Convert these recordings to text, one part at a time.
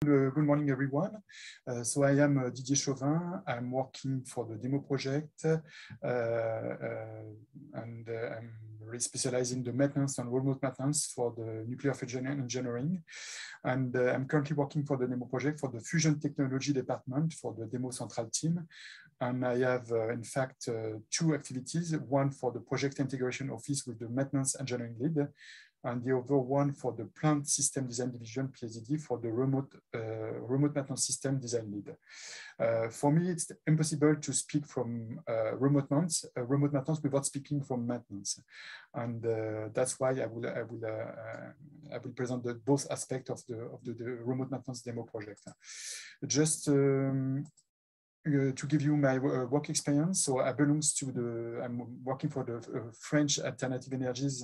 good morning, everyone. So I am Didier Chauvin. I'm working for the demo project, and I'm really specialized in the maintenance and remote maintenance for the nuclear fusion engineering. And I'm currently working for the demo project for the fusion technology department for the demo central team. And I have, in fact, two activities, one for the project integration office with the maintenance engineering lead, and the other one for the plant system design division, PSDD, for the remote maintenance system design lead. For me, it's impossible to speak from remote maintenance without speaking from maintenance. And that's why I will present both aspects of the remote maintenance demo project. Just to give you my work experience, so I'm working for the French Alternative Energies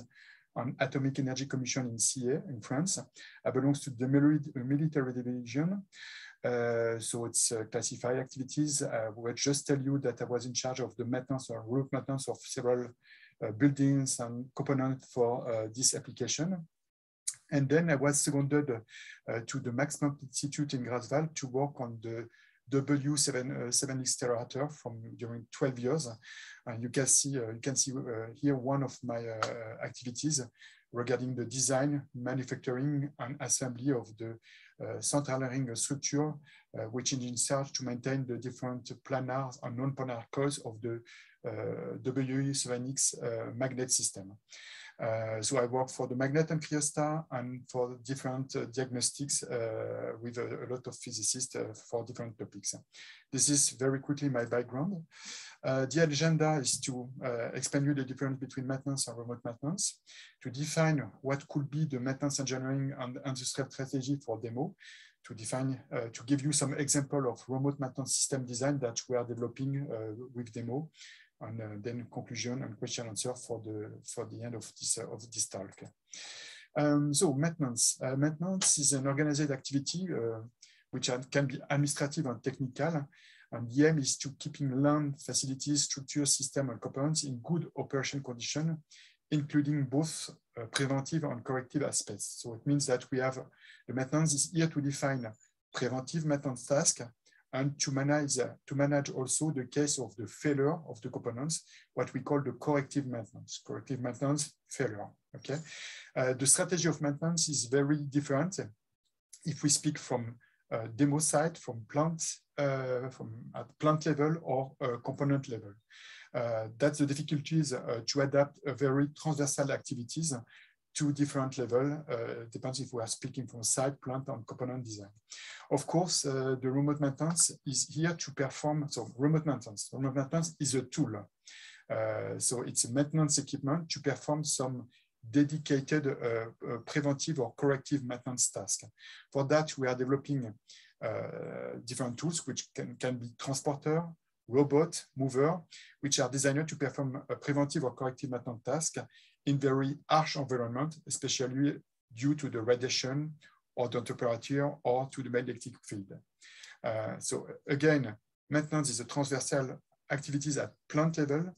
on Atomic Energy Commission in CA in France. I belong to the military division. So it's classified activities. I will just tell you that I was in charge of the maintenance or roof maintenance of several buildings and components for this application. And then I was seconded to the Max Planck Institute in Greifswald to work on the W7X terator during 12 years. And you can see here one of my activities regarding the design, manufacturing, and assembly of the central ring structure, which is in charge to maintain the different planar and non-planar coils of the W7X magnet system. So I work for the magnet and Cryostar and for different diagnostics with a lot of physicists for different topics. This is very quickly my background. The agenda is to explain you the difference between maintenance and remote maintenance, to define what could be the maintenance engineering and industrial strategy for demo, to give you some example of remote maintenance system design that we are developing with demo, and then conclusion and question answer for the end of this talk. So maintenance. Maintenance is an organized activity which can be administrative and technical. And the aim is to keeping land, facilities, structure, system, and components in good operation condition, including both preventive and corrective aspects. So it means that the maintenance is here to define preventive maintenance task and to manage also the case of the failure of the components, what we call the corrective maintenance failure. Okay, the strategy of maintenance is very different if we speak from demo site, from at plant level or component level. That's the difficulties to adapt a very transversal activities to different levels, depends if we are speaking from site, plant, and component design. Of course, the remote maintenance is here to perform, so remote maintenance is a tool. So it's a maintenance equipment to perform some dedicated preventive or corrective maintenance task. For that, we are developing different tools, which can be transporter, robot, mover, which are designed to perform a preventive or corrective maintenance task in very harsh environment, especially due to the radiation or the temperature or to the magnetic field. So again, maintenance is a transversal activities at plant level,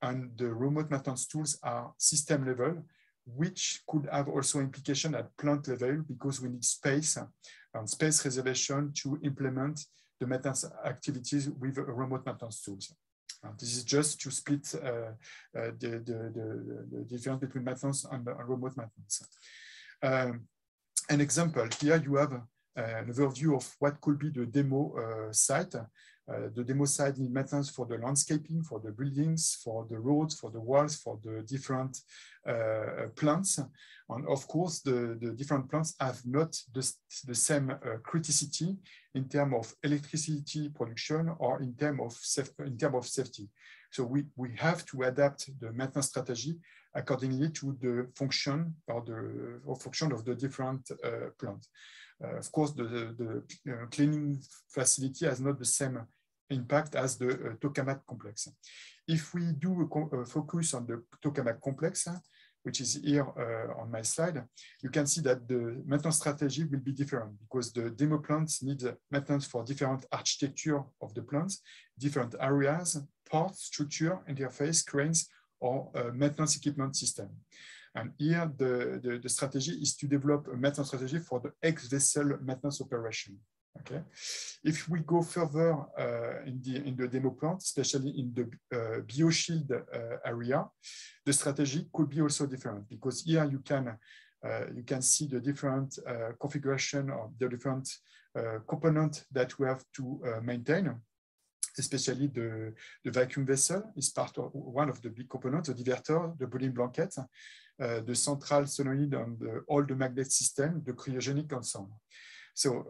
and the remote maintenance tools are system level, which could have also implication at plant level because we need space and space reservation to implement the maintenance activities with remote maintenance tools. This is just to split the difference between maintenance and remote maintenance. An example, here you have an overview of what could be the demo site. The demo site in maintenance for the landscaping, for the buildings, for the roads, for the walls, for the different plants. And of course, the different plants have not the same criticity in terms of electricity production or in terms of safety. So we have to adapt the maintenance strategy accordingly to the function or function of the different plants. Of course, the cleaning facility has not the same impact as the tokamak complex. If we do focus on the tokamak complex, which is here on my slide, you can see that the maintenance strategy will be different because the demo plants need maintenance for different architecture of the plants, different areas, parts, structure, interface, cranes, or maintenance equipment system. And here the strategy is to develop a maintenance strategy for the ex-vessel maintenance operation. Okay. If we go further in the demo plant, especially in the BioShield area, the strategy could be also different, because here you can see the different configuration of the different components that we have to maintain. Especially the vacuum vessel is part of one of the big components, the diverter, the boiling blanket, the central solenoid, and all the magnet system, the cryogenic ensemble. So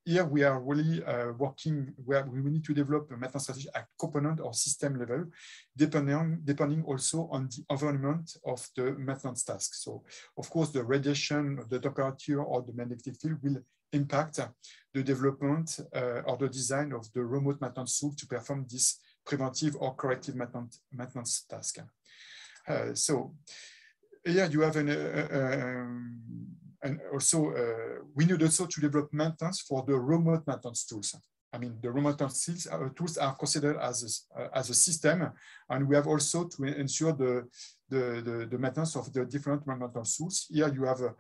here we are really working where we need to develop a maintenance strategy at component or system level, depending also on the environment of the maintenance task. So of course, the radiation, the temperature, or the magnetic field will impact the development or the design of the remote maintenance tool to perform this preventive or corrective maintenance task. So here you have and also we need also to develop maintenance for the remote maintenance tools. I mean, the remote maintenance tools are considered as a system, and we have also to ensure the maintenance of the different maintenance tools. Here you have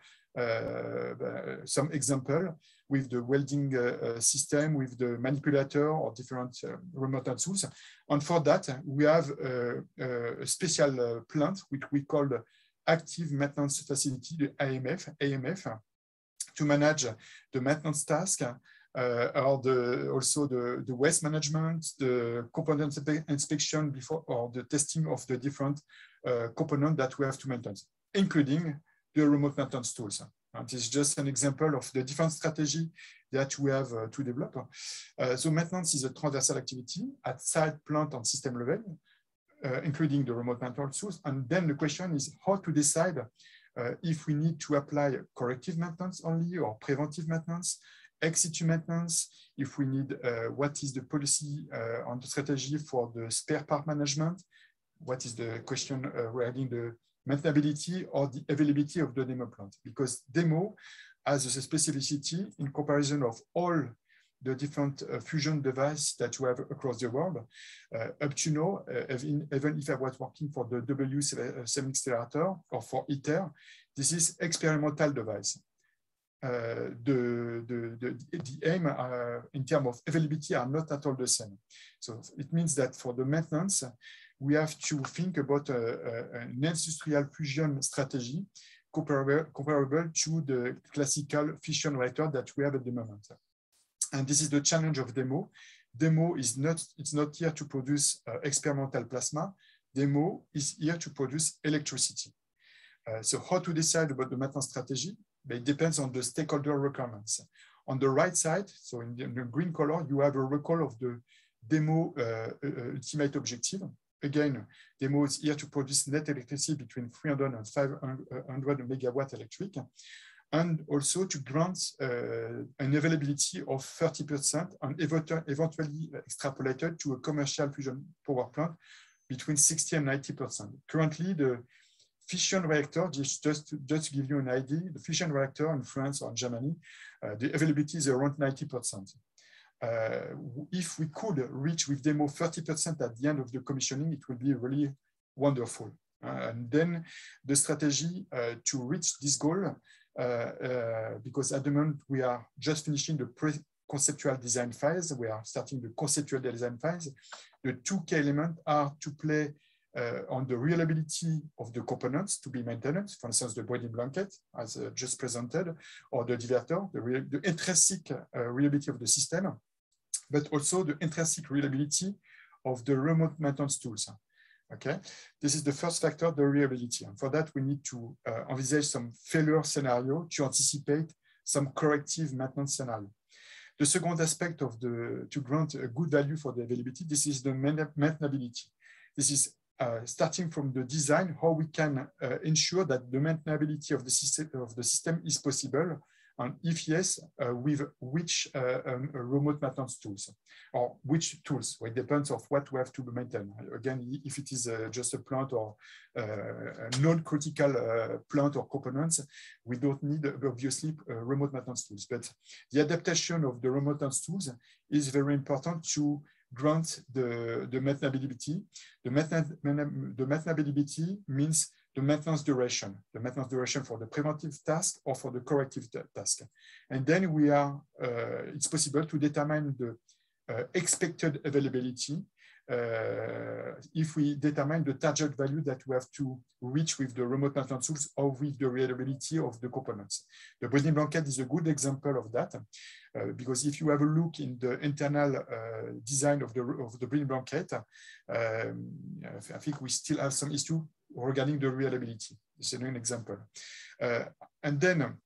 some example with the welding system, with the manipulator or different remote tools. And for that, we have a special plant, which we call the Active Maintenance Facility, the AMF, to manage the maintenance task, or also the waste management, the component inspection before, or the testing of the different components that we have to maintain, including the remote maintenance tools. And this is just an example of the different strategy that we have to develop. So maintenance is a transversal activity at site, plant, and system level, including the remote maintenance tools. And then the question is how to decide if we need to apply corrective maintenance only or preventive maintenance, ex situ maintenance, if we need, what is the policy on the strategy for the spare part management, what is the question regarding the maintainability or the availability of the demo plant, because demo has a specificity in comparison of all the different fusion devices that we have across the world. Up to now, even if I was working for the W7 accelerator or for ITER, this is experimental device. The aim in terms of availability are not at all the same. So it means that for the maintenance, we have to think about an industrial fusion strategy comparable to the classical fission reactor that we have at the moment. And this is the challenge of demo. Demo is not here to produce experimental plasma. Demo is here to produce electricity. So how to decide about the maintenance strategy? It depends on the stakeholder requirements. On the right side, so in the green color, you have a recall of the demo ultimate objective. Again, demo is here to produce net electricity between 300 and 500 megawatt electric, and also to grant an availability of 30% and eventually extrapolated to a commercial fusion power plant between 60 and 90%. Currently, the fission reactor, just to give you an idea, the fission reactor in France or in Germany, the availability is around 90%. If we could reach with demo 30% at the end of the commissioning, it would be really wonderful. And then the strategy to reach this goal, because at the moment we are just finishing the pre-conceptual design phase, we are starting the conceptual design phase. The two key elements are to play on the reliability of the components to be maintained, for instance, the boiling blanket, as just presented, or the diverter, the intrinsic reliability of the system, but also the intrinsic reliability of the remote maintenance tools. Okay, this is the first factor, the reliability. And for that, we need to envisage some failure scenario to anticipate some corrective maintenance scenario. The second aspect of to grant a good value for the availability, this is the maintainability. This is starting from the design, how we can ensure that the maintainability of the system is possible, and if yes, with which remote maintenance tools, or which tools. Well, it depends on what we have to maintain. Again, if it is just a plant or a non-critical plant or components, we don't need, obviously, remote maintenance tools. But the adaptation of the remote maintenance tools is very important to grant the maintainability. The maintainability means the maintenance duration for the preventive task or for the corrective task. And then it's possible to determine the expected availability if we determine the target value that we have to reach with the remote maintenance tools or with the reliability of the components. The breathing blanket is a good example of that, because if you have a look in the internal design of the breathing blanket, I think we still have some issue regarding the reliability. This is an example. And then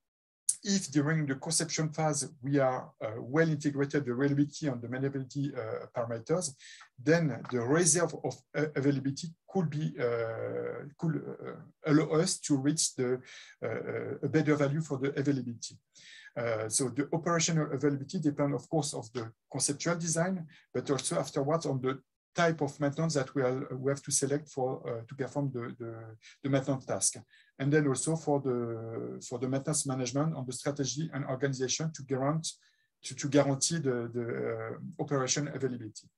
if during the conception phase we are well integrated the reliability and the maintainability parameters, then the reserve of availability could allow us to reach a better value for the availability. So the operational availability depends, of course, of the conceptual design, but also afterwards on the type of maintenance that we have to select for to perform the maintenance task, and then also for the maintenance management on the strategy and organization to guarantee the operation availability.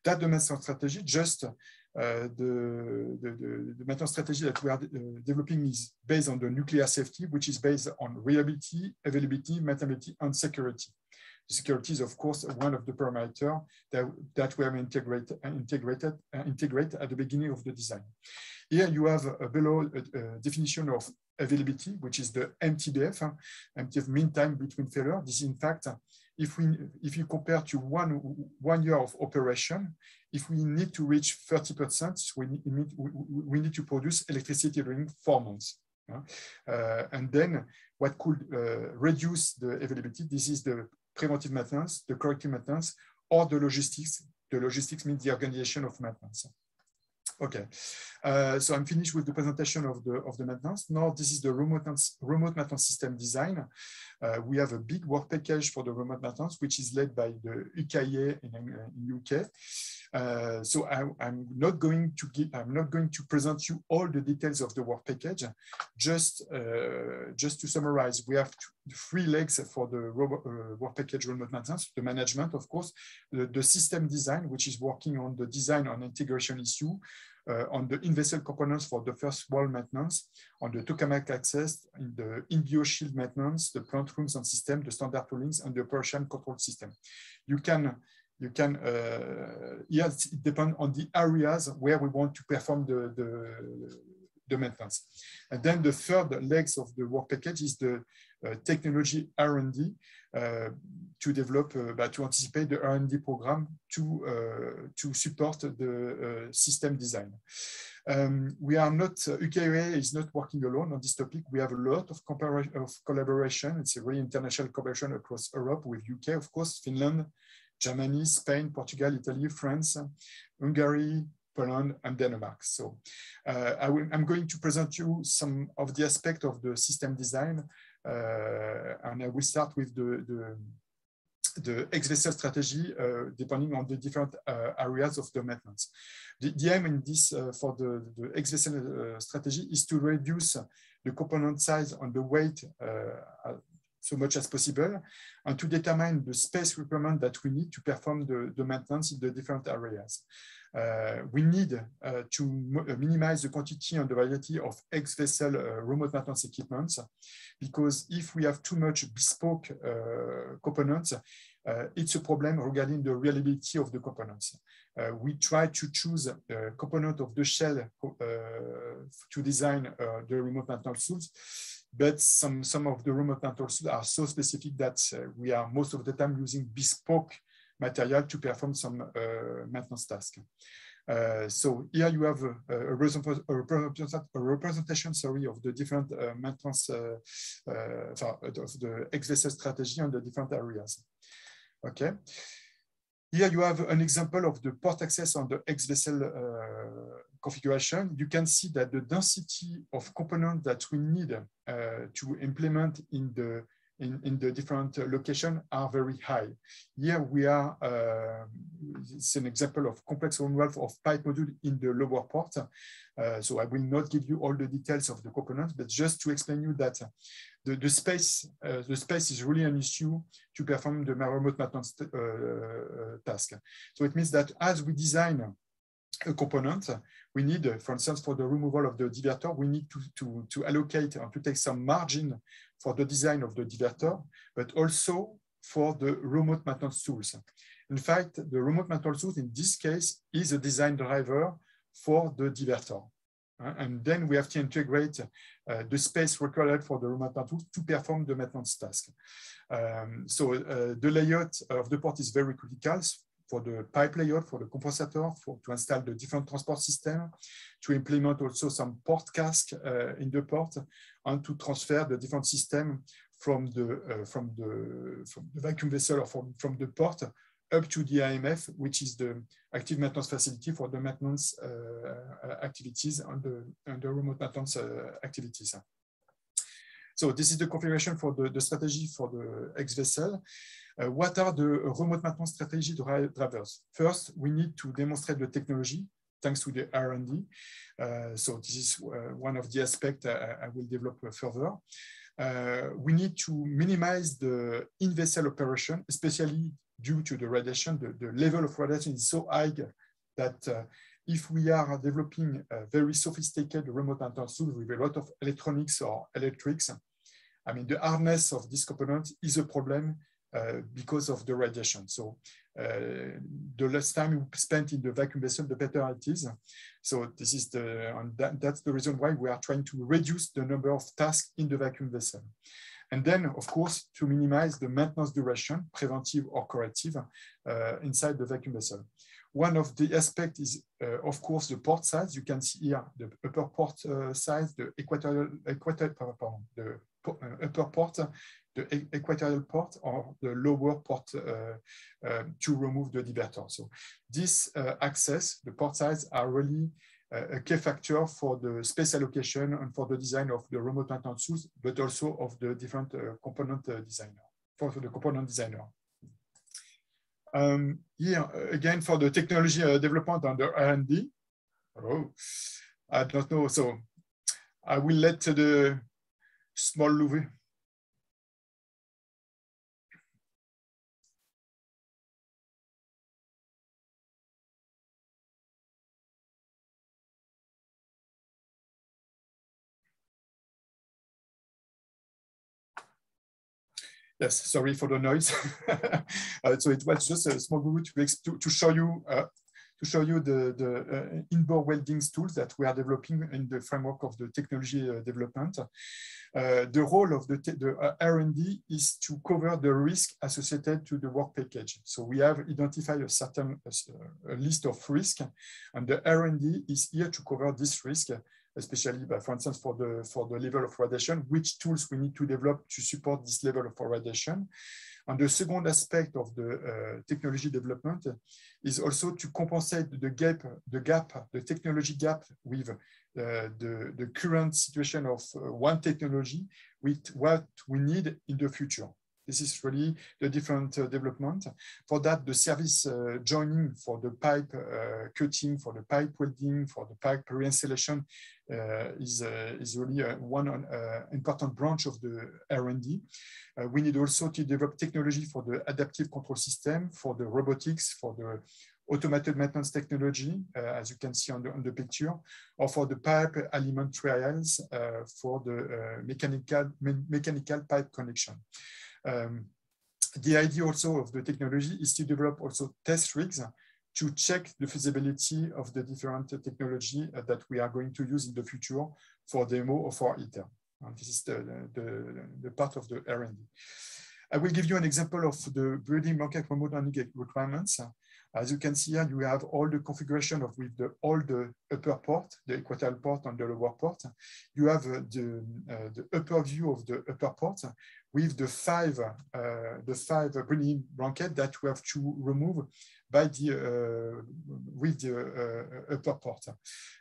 That the maintenance strategy, just the maintenance strategy that we are developing is based on the nuclear safety, which is based on reliability, availability, maintainability, and security. Security is, of course, one of the parameters that we have integrate at the beginning of the design. Here you have below a definition of availability, which is the MTBF, MTBF mean time between failure. This is, in fact, if you compare to one year of operation, if we need to reach 30%, we need to produce electricity during 4 months. And then what could reduce the availability? This is the preventive maintenance, the corrective maintenance, or the logistics. The logistics means the organization of maintenance. Okay, so I'm finished with the presentation of the maintenance. Now this is the remote maintenance system design. We have a big work package for the remote maintenance, which is led by the UKIA in UK. So I'm not going to present you all the details of the work package. Just to summarize, we have 3 legs for the work package remote maintenance: the management, of course, the system design, which is working on the design and integration issue, on the in-vessel components for the first wall maintenance, on the tokamak access, in the in-bio shield maintenance, the plant rooms and system, the standard toolings, and the operation control system. Yes, it depends on the areas where we want to perform the maintenance. And then the third legs of the work package is the technology R&D to develop, to anticipate the R&D program to support the system design. We are not, UKIA is not working alone on this topic. We have a lot of collaboration. It's a really international collaboration across Europe with UK, of course, Finland, Germany, Spain, Portugal, Italy, France, Hungary, Poland, and Denmark. So I'm going to present you some of the aspects of the system design, and I will start with the ex-vessel strategy, depending on the different areas of the maintenance. The aim in this for the ex-vessel strategy is to reduce the component size and the weight so much as possible, and to determine the space requirement that we need to perform the maintenance in the different areas. We need to minimize the quantity and the variety of ex-vessel remote maintenance equipments, because if we have too much bespoke components, it's a problem regarding the reliability of the components. We try to choose a component of the shell to design the remote maintenance tools, but some of the remote maintenance tools are so specific that we are most of the time using bespoke material to perform some maintenance tasks. So here you have a representation, of the different maintenance of the ex-vessel strategy on the different areas. Okay. Here you have an example of the port access on the ex-vessel configuration. You can see that the density of components that we need to implement in the in the different location are very high. Here we are, it's an example of complex removal of pipe module in the lower port. So I will not give you all the details of the components, but just to explain you that the space is really an issue to perform the remote maintenance task. So it means that as we design a component, we need, for instance, for the removal of the divertor, we need to allocate and to take some margin for the design of the divertor, but also for the remote maintenance tools. In fact, the remote maintenance tools in this case is a design driver for the divertor. And then we have to integrate the space required for the remote maintenance tool to perform the maintenance task. So the layout of the port is very critical for the pipe layout, for the compensator, to install the different transport system, to implement also some port cask in the port, and to transfer the different system from the vacuum vessel or from the port up to the AMF, which is the active maintenance facility for the maintenance activities and the remote maintenance activities. So this is the configuration for the strategy for the X vessel. What are the remote maintenance strategy drivers? First, we need to demonstrate the technology thanks to the R&D. So this is one of the aspects I will develop further. We need to minimize the in-vessel operation, especially due to the radiation. The level of radiation is so high that if we are developing a very sophisticated remote maintenance tool with a lot of electronics or electrics, I mean, the hardness of this component is a problem because of the radiation. So the less time we spent in the vacuum vessel, the better it is. So this is that's the reason why we are trying to reduce the number of tasks in the vacuum vessel. And then, of course, to minimize the maintenance duration, preventive or corrective, inside the vacuum vessel. One of the aspects is, of course, the port size. You can see here the upper port size, the upper port, the equatorial port, or the lower port to remove the divertor. So this access, the port size, are really a key factor for the space allocation and for the design of the remote maintenance tools, but also of the different component designer, for the component designer. Here, again, for the technology development under R&D, I don't know, so I will let the small Louis. Yes, sorry for the noise. So it was just a small video to show you the inboard welding tools that we are developing in the framework of the technology development. The role of the R&D is to cover the risk associated to the work package. So we have identified a certain list of risks, and the R&D is here to cover this risk, especially, for instance, for the level of radiation, which tools we need to develop to support this level of radiation. And the second aspect of the technology development is also to compensate the technology gap with the current situation of one technology with what we need in the future. This is really the different development. For that, the service joining for the pipe cutting, for the pipe welding, for the pipe reinstallation is really one important branch of the R&D. We need also to develop technology for the adaptive control system, for the robotics, for the automated maintenance technology, as you can see on the picture, or for the pipe element trials for the mechanical pipe connection. The idea also of the technology is to develop also test rigs to check the feasibility of the different technology that we are going to use in the future for demo or for ITER. And this is the part of the R&D. I will give you an example of the building blanket remote landing requirements. As you can see here, you have all the configuration with all the upper port, the equatorial port and the lower port. You have the upper view of the upper port with the five building blanket that we have to remove with the upper port.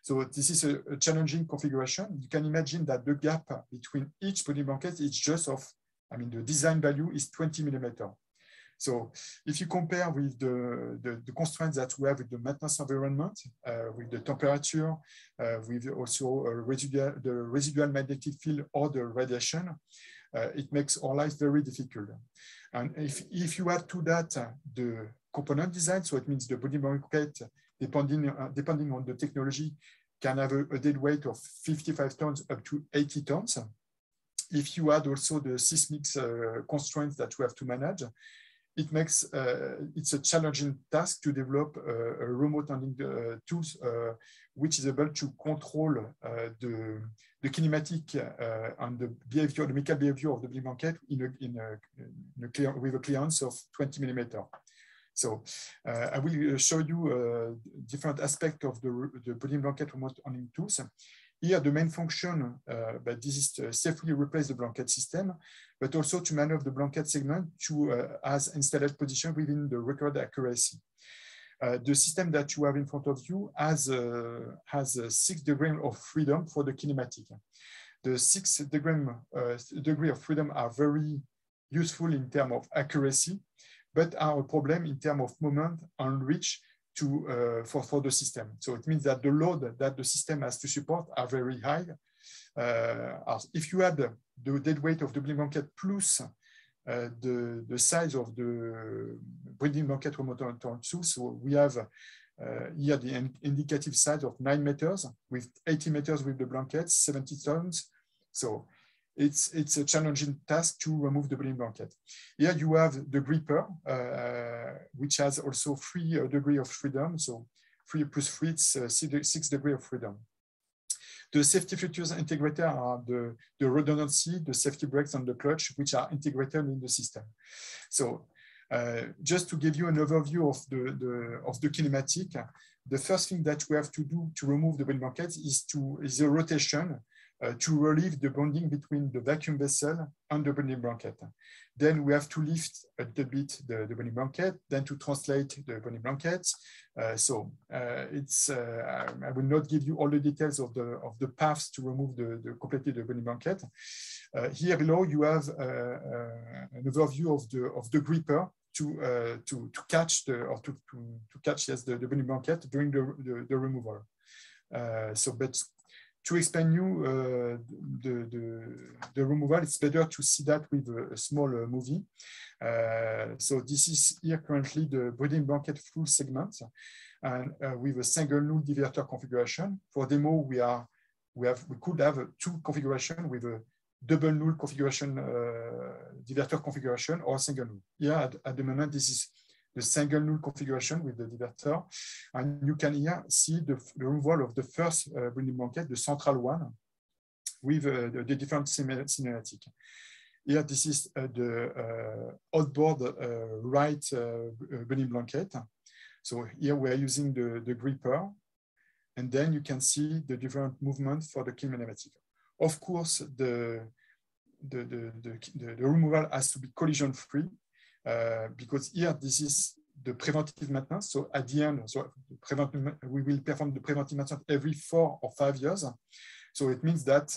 So this is a challenging configuration. You can imagine that the gap between each building blanket is just of I mean, the design value is 20 millimeter. So if you compare with the constraints that we have with the maintenance environment, with the temperature, with also the residual magnetic field or the radiation, it makes our life very difficult. And if you add to that the component design, so it means the body blanket, depending on the technology, can have a dead weight of 55 tons up to 80 tons. If you add also the seismic constraints that we have to manage, it makes it's a challenging task to develop a remote handling tools which is able to control the kinematic and the behavior, the mechanical behavior of the body blanket with a clearance of 20 millimeter. So I will show you different aspects of the body blanket remote handling tools. Here, the main function, but this is to safely replace the blanket system, but also to maneuver the blanket segment to as installed position within the required accuracy. The system that you have in front of you has a 6 degrees of freedom for the kinematic. The 6 degree of freedom are very useful in terms of accuracy, but are a problem in terms of moment and reach for the system. So it means that the load that the system has to support are very high. If you add the dead weight of the body blanket plus the size of the body blanket remote handling tool, so we have here the indicative size of 9 meters with 80 meters with the blanket, 70 tons. So it's a challenging task to remove the body blanket. Here you have the gripper, which has also 3 degrees of freedom. So 3 plus 3, it's 6 degrees of freedom. The safety features integrated are the redundancy, the safety brakes, and the clutch, which are integrated in the system. So just to give you an overview of the kinematic, the first thing that we have to do to remove the body blanket is a rotation to relieve the bonding between the vacuum vessel and the body blanket. Then we have to lift a little bit the body blanket, then to translate the body blanket. I will not give you all the details of the paths to remove completely the body blanket. Here below you have an overview of the gripper to catch the body blanket during the removal. But to explain you the removal, it's better to see that with a small movie. So this is here currently the body blanket full segment, and with a single null diverter configuration. For demo, we could have 2 configurations with a double null configuration, diverter configuration, or single null. Here at the moment, this is the single null configuration with the diverter. And you can here see the removal of the first body blanket, the central one, with the different cinématic. Here, this is the outboard right body blanket. So here we are using the gripper, and then you can see the different movements for the kinematic. Of course, the removal has to be collision-free, because here this is the preventive maintenance. So at the end, we will perform the preventive maintenance every 4 or 5 years. So it means that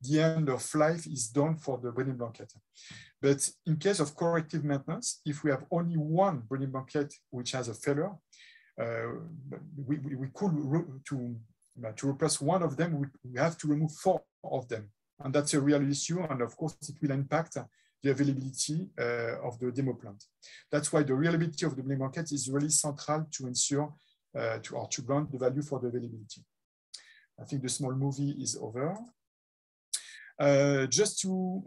the end of life is done for the body blanket. But in case of corrective maintenance, if we have only one body blanket which has a failure, we could to replace one of them, we have to remove 4 of them, and that's a real issue. And of course, it will impact the availability of the demo plant. That's why the reliability of the body blanket is really central to ensure to grant the value for the availability. I think the small movie is over. Just to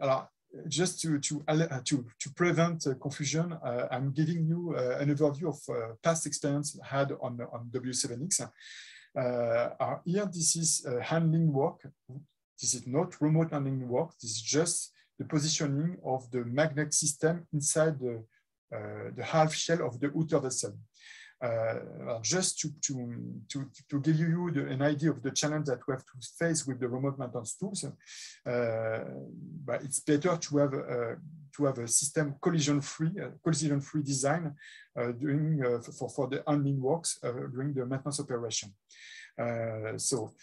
prevent confusion, I'm giving you an overview of past experience had on W7X. Here, this is handling work. This is not remote handling work. This is just the positioning of the magnet system inside the half shell of the outer vessel. Just to give you an idea of the challenge that we have to face with the remote maintenance tools, but it's better to have a system collision-free design for the handling works during the maintenance operation. So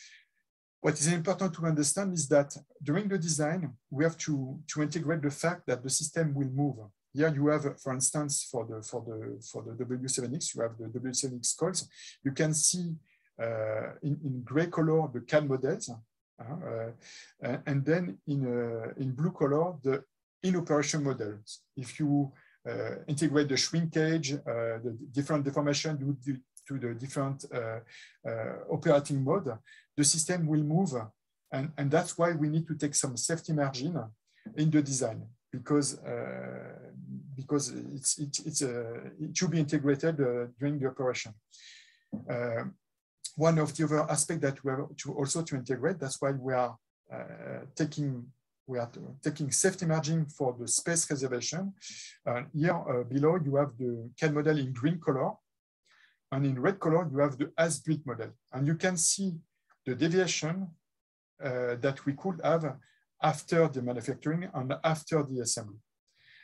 What is important to understand is that during the design, we have to integrate the fact that the system will move. Here you have, for instance, for the W7X, you have the W7X coils. You can see in gray color the CAD models, and then in blue color the in-operation models. If you integrate the shrinkage, the different deformation due to the different operating mode, the system will move. And that's why we need to take some safety margin in the design, because it should be integrated during the operation. One of the other aspects that we have to also integrate, that's why we are taking safety margin for the space reservation. Here below you have the CAD model in green color, and in red color you have the as-built model, and you can see the deviation that we could have after the manufacturing and after the assembly.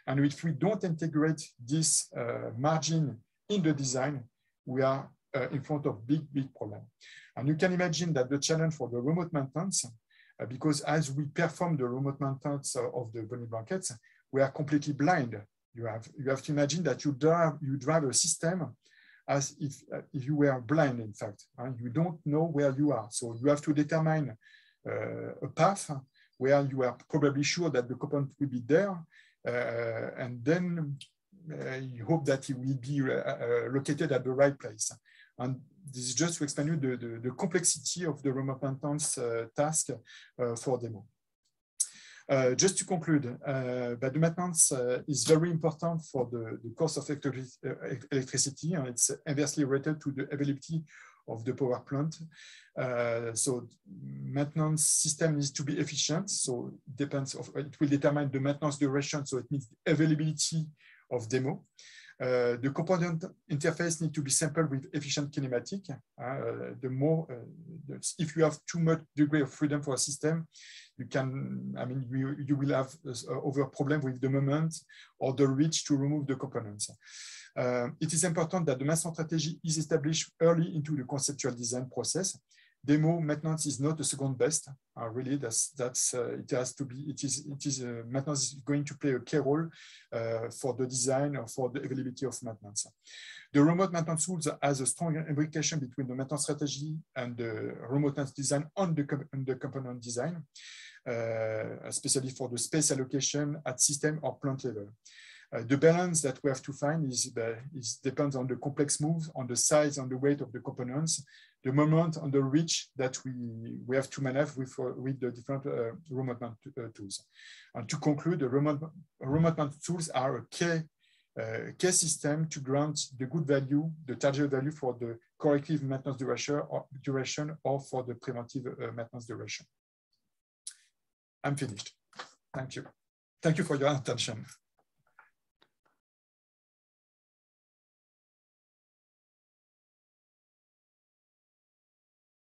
And if we don't integrate this margin in the design, we are in front of big problem. And you can imagine that the challenge for the remote maintenance, because as we perform the remote maintenance of the bony blankets, we are completely blind. You have to imagine that you drive a system as if you were blind, in fact, and you don't know where you are. So you have to determine a path where you are probably sure that the component will be there, and then you hope that it will be located at the right place. And this is just to explain you the complexity of the remote maintenance task for demo. Just to conclude, but the maintenance is very important for the cost of electricity, and it's inversely related to the availability of the power plant. So maintenance system needs to be efficient. So it will determine the maintenance duration. So it means the availability of demo. The component interface needs to be simple with efficient kinematic. If you have too much degree of freedom for a system, you will have over problem with the moment or the reach to remove the components. It is important that the maintenance strategy is established early into the conceptual design process. Demo maintenance is not the second best. Really, it has to be. Maintenance is going to play a key role for the design or for the availability of maintenance. The remote maintenance tools has a strong imbrication between the maintenance strategy and the remote maintenance design on the component design, especially for the space allocation at system or plant level. The balance that we have to find depends on the complex moves, on the size, on the weight of the components, the moment, on the reach that we have to manage with the different remote maintenance tools. And to conclude, the remote maintenance tools are a key system to grant the good value, the target value for the corrective maintenance duration or for the preventive maintenance duration. I'm finished. Thank you. Thank you for your attention.